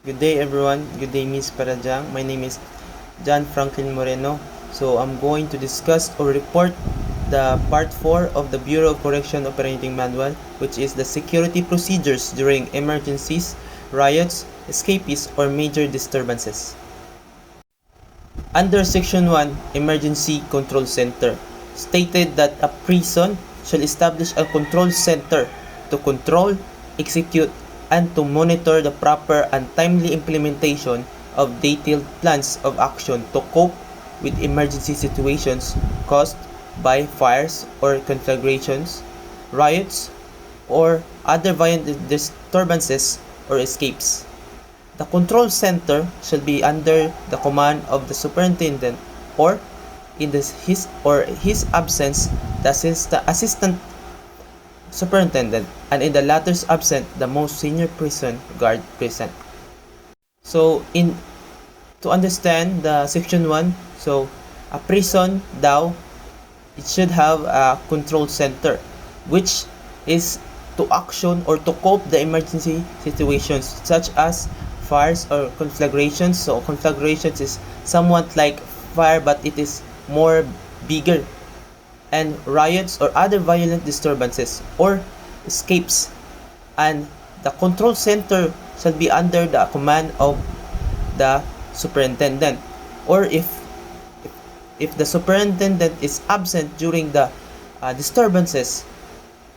Good day everyone. Good day Miss Parajang. My name is John Franklin Moreno. So I'm going to discuss or report the part 4 of the Bureau of Correction Operating Manual, which is the security procedures during emergencies, riots, escapees, or major disturbances. Under Section 1, Emergency Control Center, stated that a prison shall establish a control center to control, execute, and to monitor the proper and timely implementation of detailed plans of action to cope with emergency situations caused by fires or conflagrations, riots, or other violent disturbances or escapes. The control center shall be under the command of the superintendent, or in his absence, the assistant superintendent, and in the latter's absence, the most senior prison guard present. So to understand the section 1, so a prison daw, it should have a control center, which is to action or to cope the emergency situations such as fires or conflagrations. So conflagrations is somewhat like fire, but it is more bigger, and riots or other violent disturbances or escapes. And the control center shall be under the command of the superintendent, or if the superintendent is absent during the disturbances,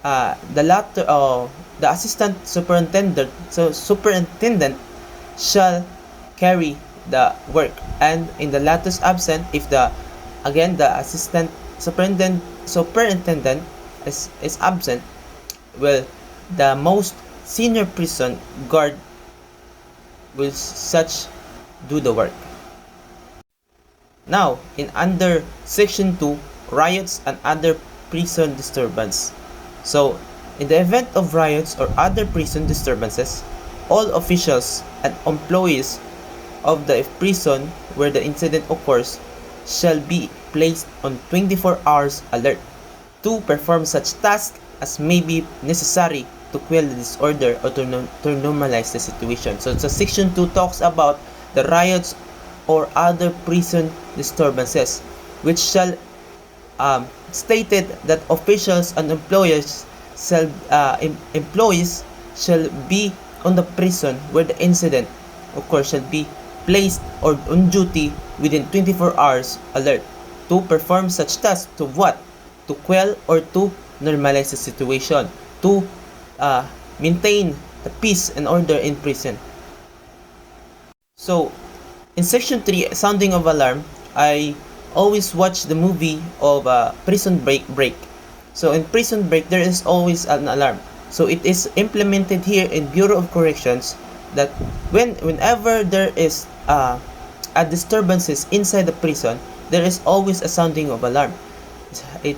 the assistant superintendent shall carry the work. And in the latter's absent, if the assistant superintendent is absent, well, the most senior prison guard will such do the work. Now, in under section 2, riots and other prison disturbance. So, in the event of riots or other prison disturbances, all officials and employees of the prison where the incident occurs shall be placed on 24 hours alert to perform such tasks as may be necessary to quell the disorder or to normalize the situation. So section 2 talks about the riots or other prison disturbances, which shall stated that officials and employees shall be on the prison where the incident occurs shall be placed or on duty within 24 hours alert to perform such tasks to what? To quell or to normalize the situation, to maintain the peace and order in prison. So, in section 3, sounding of alarm, I always watch the movie of Prison Break. So in Prison Break, there is always an alarm. So it is implemented here in Bureau of Corrections that whenever there is a disturbances inside the prison, there is always a sounding of alarm. It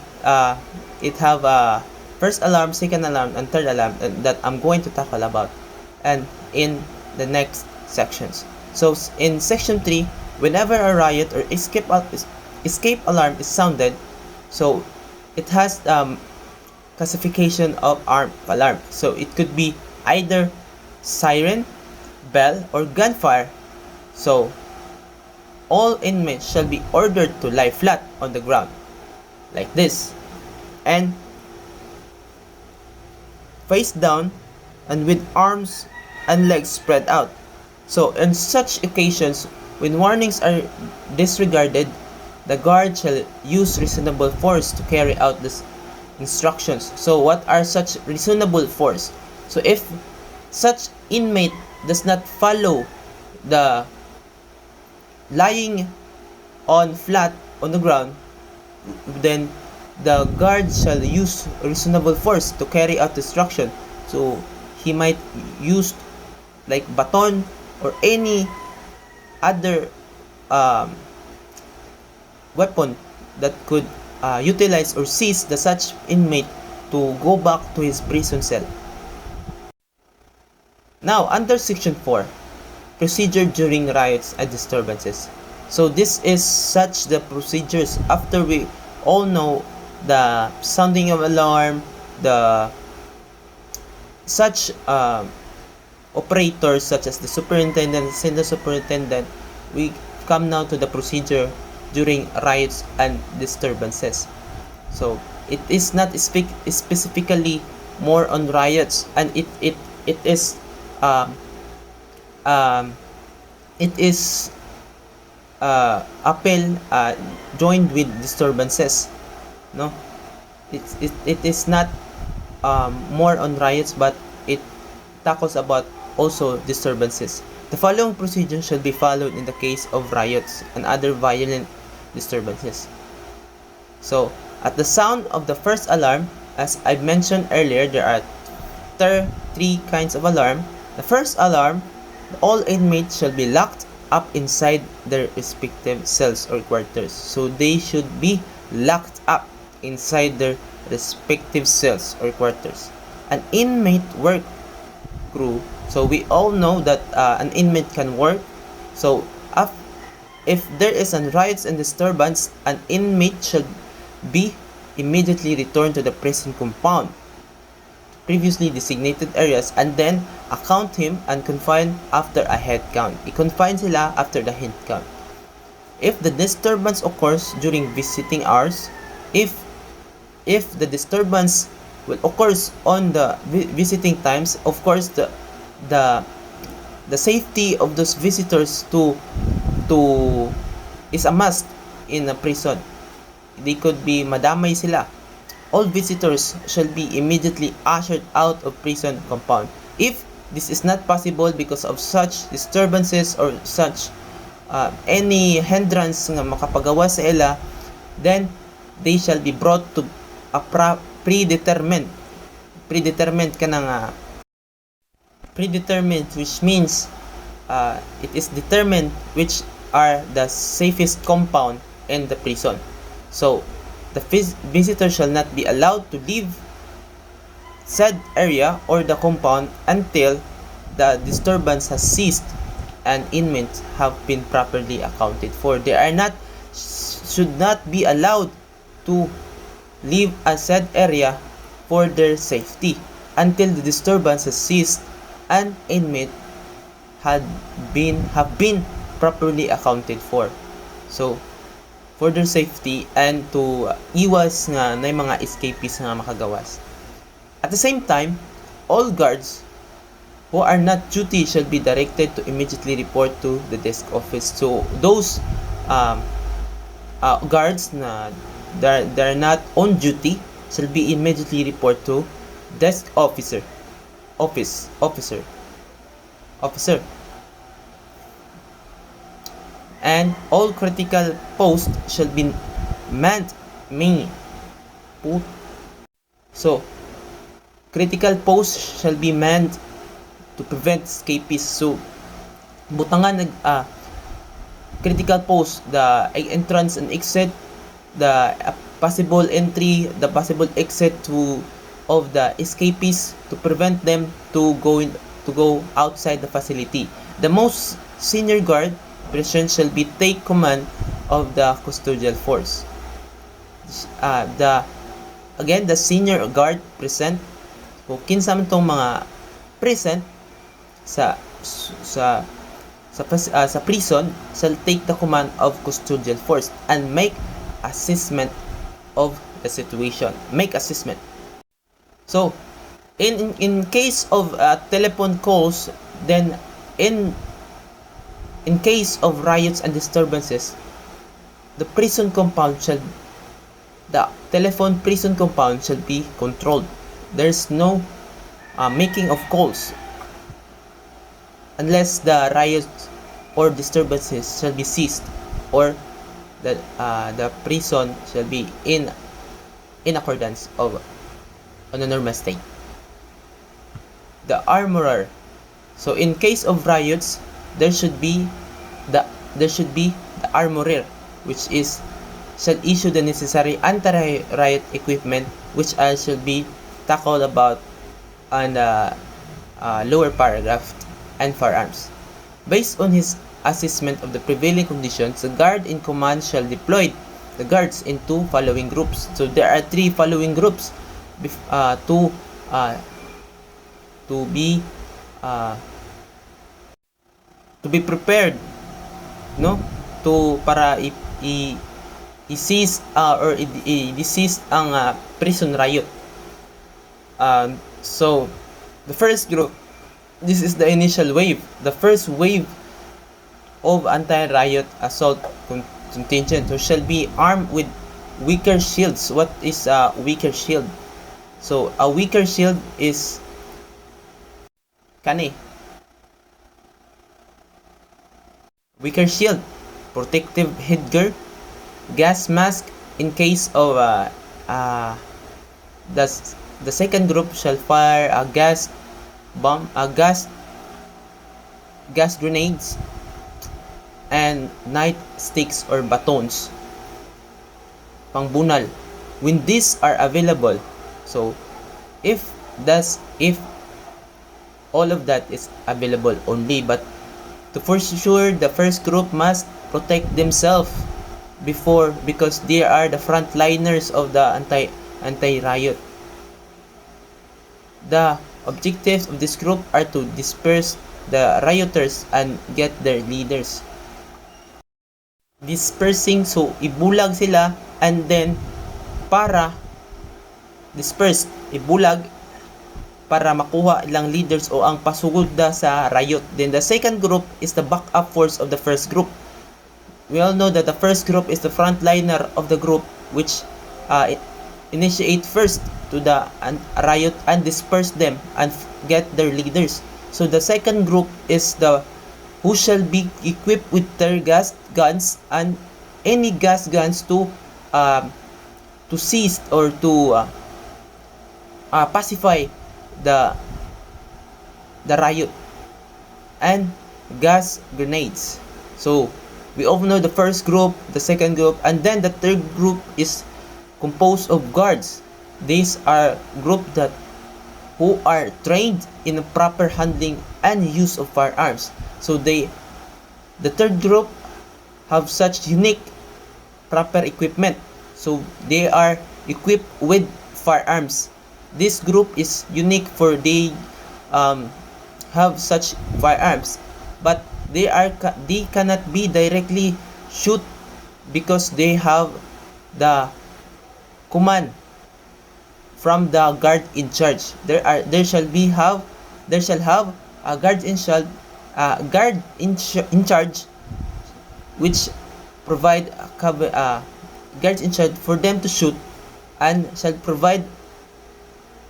have a first alarm, second alarm, and third alarm that I'm going to tackle about, and in the next sections. So in section 3, whenever a riot or escape alarm is sounded, so it has classification of alarm. So it could be either siren, bell, or gunfire. So all inmates shall be ordered to lie flat on the ground like this and face down and with arms and legs spread out. So in such occasions, when warnings are disregarded, the guard shall use reasonable force to carry out these instructions. So what are such reasonable force? So if such inmate does not follow the lying on flat on the ground, then the guard shall use reasonable force to carry out the instruction. So he might use like baton or any other weapon that could utilize or seize the such inmate to go back to his prison cell. Now, under section 4, procedure during riots and disturbances. So this is such the procedures after we all know the sounding of alarm, the such operators such as the superintendent, senior superintendent, we come now to the procedure during riots and disturbances. So it is not specifically more on riots, and it is um, um, it is appel joined with disturbances, no? It is not more on riots, but it tackles about also disturbances. The following procedure should be followed in the case of riots and other violent disturbances. So, at the sound of the first alarm, as I mentioned earlier, there are three kinds of alarm. The first alarm, all inmates shall be locked up inside their respective cells or quarters. So, they should be locked up inside their respective cells or quarters. An inmate work crew. So we all know that an inmate can work. So if there is a riots and disturbance, an inmate should be immediately returned to the prison compound, previously designated areas, and then account him and confine after a head count. I-confine sila after the head count. If the disturbance occurs during visiting hours, if the disturbance will occurs on the visiting times, of course the safety of those visitors to is a must in a prison. They could be madamay sila. All visitors shall be immediately ushered out of prison compound. If this is not possible because of such disturbances or such any hindrance nga makapagawa sa ila, then they shall be brought to a predetermined predetermined, which means it is determined which are the safest compound in the prison. So the visitor shall not be allowed to leave said area or the compound until the disturbance has ceased and inmates have been properly accounted for. They should not be allowed to leave a said area for their safety until the disturbance has ceased and inmate have been properly accounted for. So for their safety and to iwas nga na mga escapees nga makagawas. At the same time, all guards who are not duty shall be directed to immediately report to the desk office. So those guards na they're not on duty shall be immediately report to desk officer. And all critical posts shall be manned. So critical posts shall be manned to prevent escapees. So butangan critical post, the entrance and exit, the possible entry, the possible exit of the escapees to prevent them to go outside the facility. The most senior guard present shall be take command of the custodial force. The senior guard present, kung kinsa man tong mga present sa prison shall take the command of custodial force and make assessment of the situation. So in case of telephone calls, then in case of riots and disturbances, the telephone prison compound shall be controlled. There's no making of calls unless the riots or disturbances shall be ceased or the prison shall be in accordance of on a normal state. The armorer. So in case of riots, there should be the armorer, which shall issue the necessary anti-riot equipment, which should be tackled about on the lower paragraph, and firearms. Based on his assessment of the prevailing conditions, the guard in command shall deploy the guards into following groups. So there are three following groups to be to be prepared, no, to para i-seize or i-desist ang prison riot. So the first group, this is the initial wave, the first wave of anti-riot assault contingent, who shall be armed with weaker shields. What is a weaker shield? So a weaker shield is kani, weaker shield, protective headgear, gas mask in case of the second group shall fire a gas bomb, gas grenades, and night sticks or batons pangbunal when these are available. So if all of that is available only, but to for sure the first group must protect themselves because they are the frontliners of the anti-riot. The objectives of this group are to disperse the rioters and get their leaders. Dispersing, so ibulag sila, and then para disperse, ibulag para makuha ilang leaders o ang pasugod da sa riot. Then the second group is the backup force of the first group. We all know that the first group is the frontliner of the group which initiate first to the riot and disperse them and get their leaders. So the second group is the who shall be equipped with tear gas guns and any gas guns to seize or to pacify the riot, and gas grenades. So we all know the first group, the second group, and then the third group is composed of guards. These are group that who are trained in the proper handling and use of firearms. So the third group have such unique proper equipment. So they are equipped with firearms. This group is unique for they have such firearms, but they cannot be directly shoot because they have the command from the guard in charge. There shall have a guard in charge which provide guards in charge for them to shoot and shall provide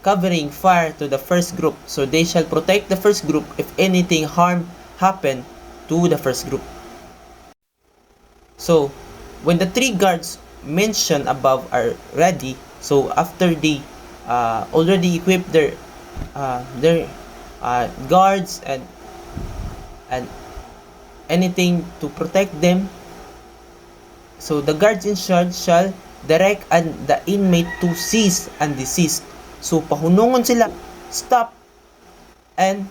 covering fire to the first group. So they shall protect the first group if anything harm happen to the first group. So when the three guards mentioned above are ready, so after they already equipped their guards and anything to protect them, so the guards in charge shall direct and the inmate to cease and desist. So pahunungon sila, stop and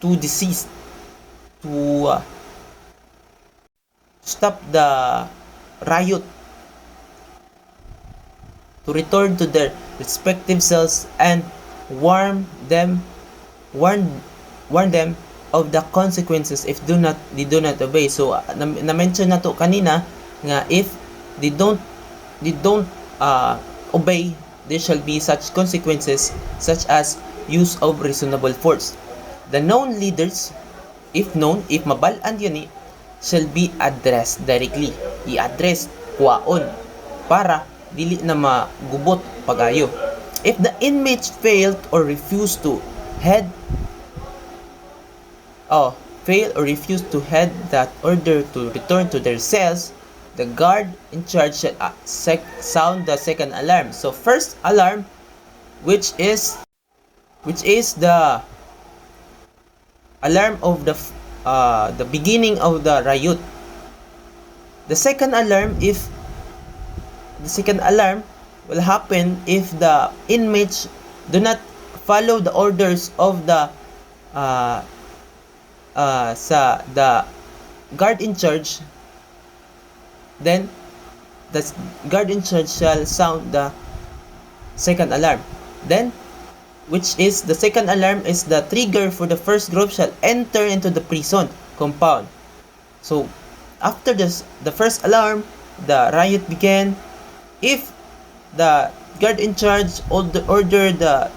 to desist, to stop the riot, to return to their respective cells and warn them of the consequences if they do not obey. So na-mention na to kanina nga if they don't obey, there shall be such consequences such as use of reasonable force. The known leaders, if mabalaan yun shall be addressed directly. I-address kuwaon para dili na magubot pagayo. If the inmates failed or refused to heed that order to return to their cells, the guard in charge shall sound the second alarm. So first alarm, which is the alarm of the beginning of the riot. The second alarm will happen if the inmates do not follow the orders of the guard in charge. Then the guard in charge shall sound the second alarm. Then which is the second alarm is the trigger for the first group shall enter into the prison compound. So after the first alarm, the riot began. If the guard in charge order the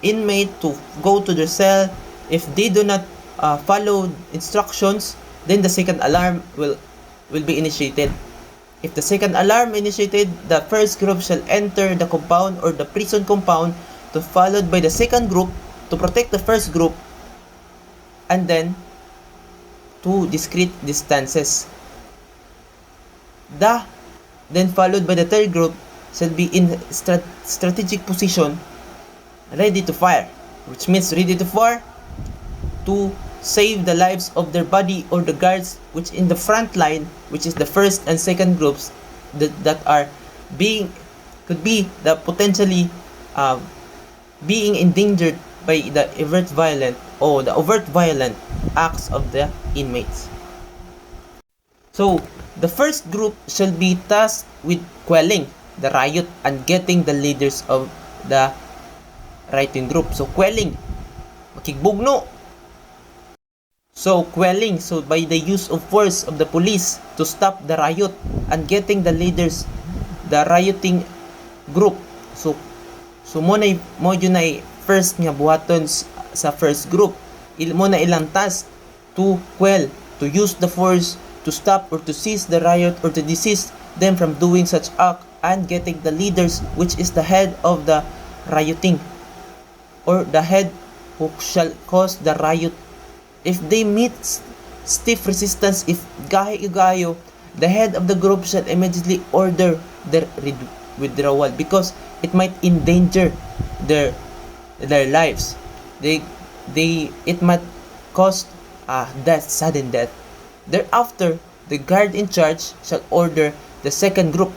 inmate to go to their cell, if they do not follow instructions, then the second alarm will be initiated. If the second alarm initiated, the first group shall enter the compound or the prison compound, to followed by the second group to protect the first group, and then to discrete distances. Then followed by the third group shall be in strategic position, ready to fire, which means ready to fire to save the lives of their body or the guards which in the front line, which is the first and second groups that are could be the potentially being endangered by the overt violent acts of the inmates. So the first group shall be tasked with quelling the riot and getting the leaders of the rioting group. So quelling, makigbugno. So quelling, so by the use of force of the police to stop the riot and getting the leaders, the rioting group. So mo yun ay first nga buhaton sa first group. Mo na ilang task to quell, to use the force to stop or to seize the riot or to desist them from doing such act, and getting the leaders, which is the head of the rioting or the head who shall cause the riot. If they meet stiff resistance, if gayo, the head of the group shall immediately order their withdrawal, because it might endanger their lives. It might cause death, sudden death. Thereafter, the guard in charge shall order the second group.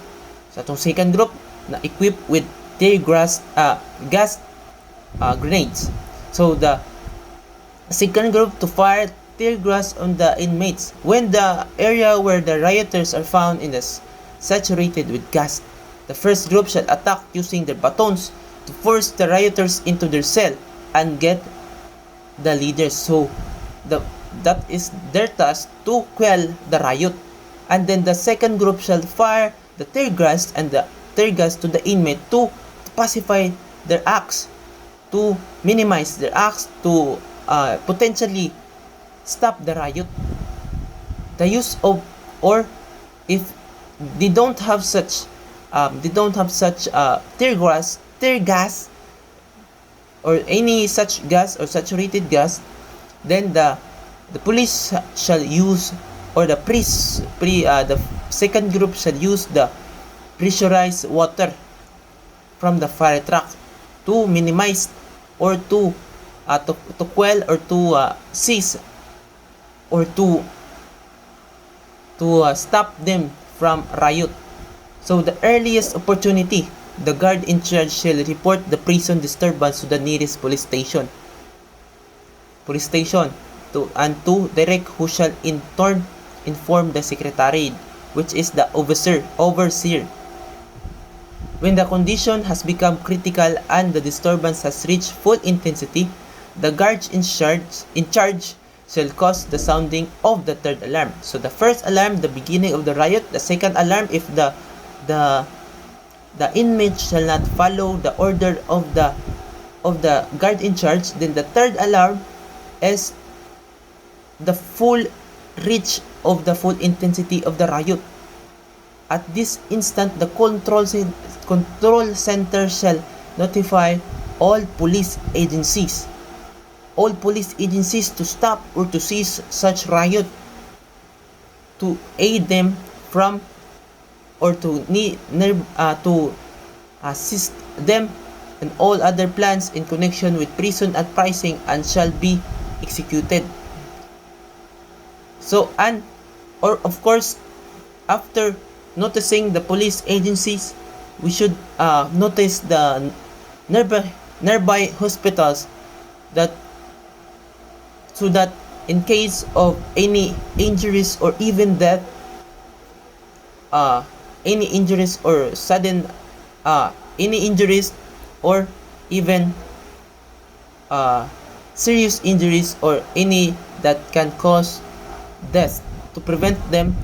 Sa itong second group na equipped with tear gas grenades. So the second group to fire tear gas on the inmates when the area where the rioters are found is saturated with gas. The first group shall attack using their batons to force the rioters into their cell and get the leaders. So that is their task, to quell the riot. And then the second group shall fire the tear gas to the inmate to pacify their acts, to minimize their acts, to potentially stop the riot. The use of, or if they don't have such tear gas or any such gas or saturated gas, then the police shall use, or the second group shall use the pressurized water from the fire truck to minimize or to quell or to seize or to stop them from riot. So the earliest opportunity, the guard in charge shall report the prison disturbance to the nearest police station to direct, who shall in turn inform the secretary, which is the overseer. When the condition has become critical and the disturbance has reached full intensity, the guard in charge shall cause the sounding of the third alarm. So the first alarm, the beginning of the riot. The second alarm, if the inmate shall not follow the order of the guard in charge, then the third alarm is the full reach of the full intensity of the riot. At this instant, the control center shall notify all police agencies to stop or to cease such riot, to aid them from, or to assist them in all other plans in connection with prison uprising, and shall be executed. So, of course, after noticing the police agencies, we should notice the nearby hospitals, so that in case of any injuries or even death, any injuries or sudden any injuries or even serious injuries or any that can cause death, to prevent them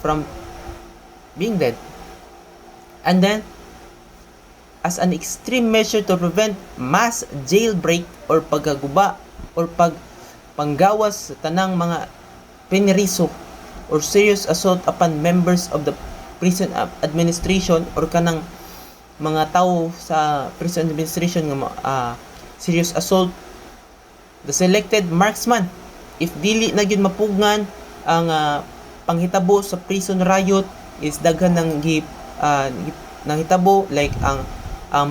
from being dead. And then, as an extreme measure to prevent mass jailbreak or pagkaguba or panggawas sa tanang mga piniriso or serious assault upon members of the prison administration or kanang mga tao sa prison administration nga serious assault, the selected marksman, if dili na gyud mapugnan ang panghitabo sa prison riot, is daghan ng nangitabo like ang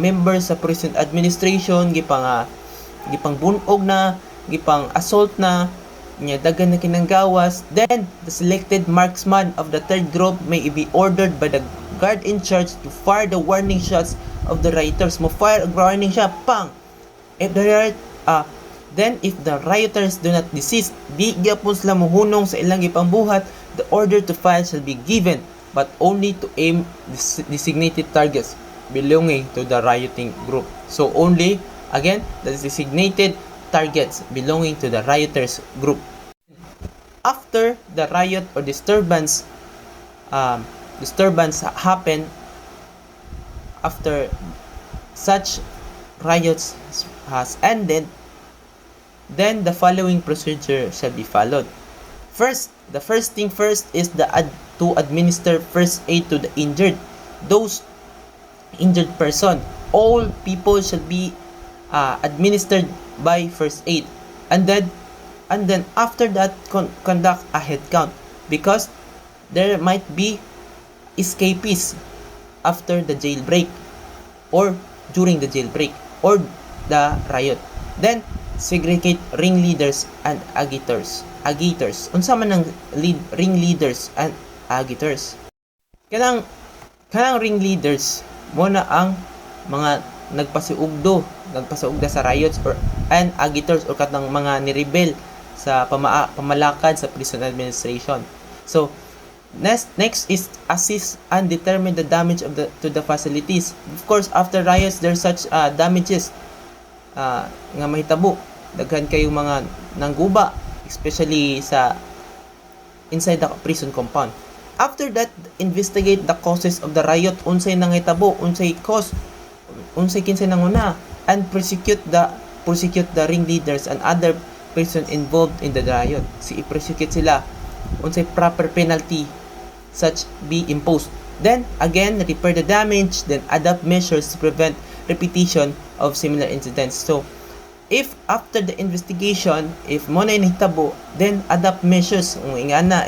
members sa prison administration gipang bunog na, gipang assault na nya, daghan na kinanggawas, then the selected marksman of the third group may be ordered by the guard in charge to fire the warning shots of the rioters. Mo fire a warning shot, pang! If the riot, then if the rioters do not desist, di gyapon sila mohunong sa ilang gipambuhat, the order to fire shall be given, but only to aim designated targets belonging to the rioting group. So only, again, the designated targets belonging to the rioters group. After the riot or disturbance happen, after such riots has ended, then the following procedure shall be followed. First, the first thing first is to administer first aid to the injured. Those injured person, all people shall be administered by first aid, and then after that conduct a head count, because there might be escapees after the jailbreak or during the jailbreak or the riot. Then segregate ringleaders and agitators. Unsa man ang ringleaders and agitators? Kanang ringleaders mo na ang mga nagpasiugda sa riots and agitators or katang mga nirebel sa pamalakad sa prison administration. So next is assist and determine the damage to the facilities. Of course, after riots there's such damages nga mahitabo, daghan kayo mga nangguba, especially sa inside the prison compound. After that, investigate the causes of the riot, unsay nangitabo, unsay cause, unsay kinsay nanguna, and prosecute the ringleaders and other person involved in the riot. I-prosecute sila, unsay proper penalty such be imposed. Then again, repair the damage, then adopt measures to prevent repetition of similar incidents. So if after the investigation, if mo na inhitabo, then adopt measures, ingana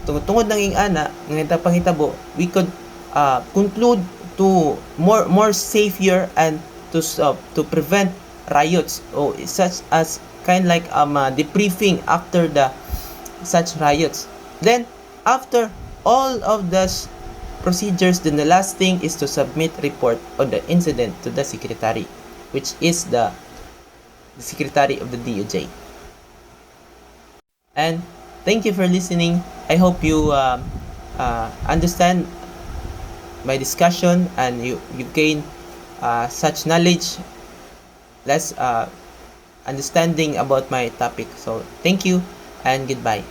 tungod ng ingana nga panghitabo, we could conclude to more safer and to prevent riots, or such as kind like debriefing after the such riots. Then after all of those procedures, then the last thing is to submit report on the incident to the secretary, which is the secretary of the DOJ. And thank you for listening. I hope you understand my discussion and you gain such knowledge, less understanding about my topic. So thank you and goodbye.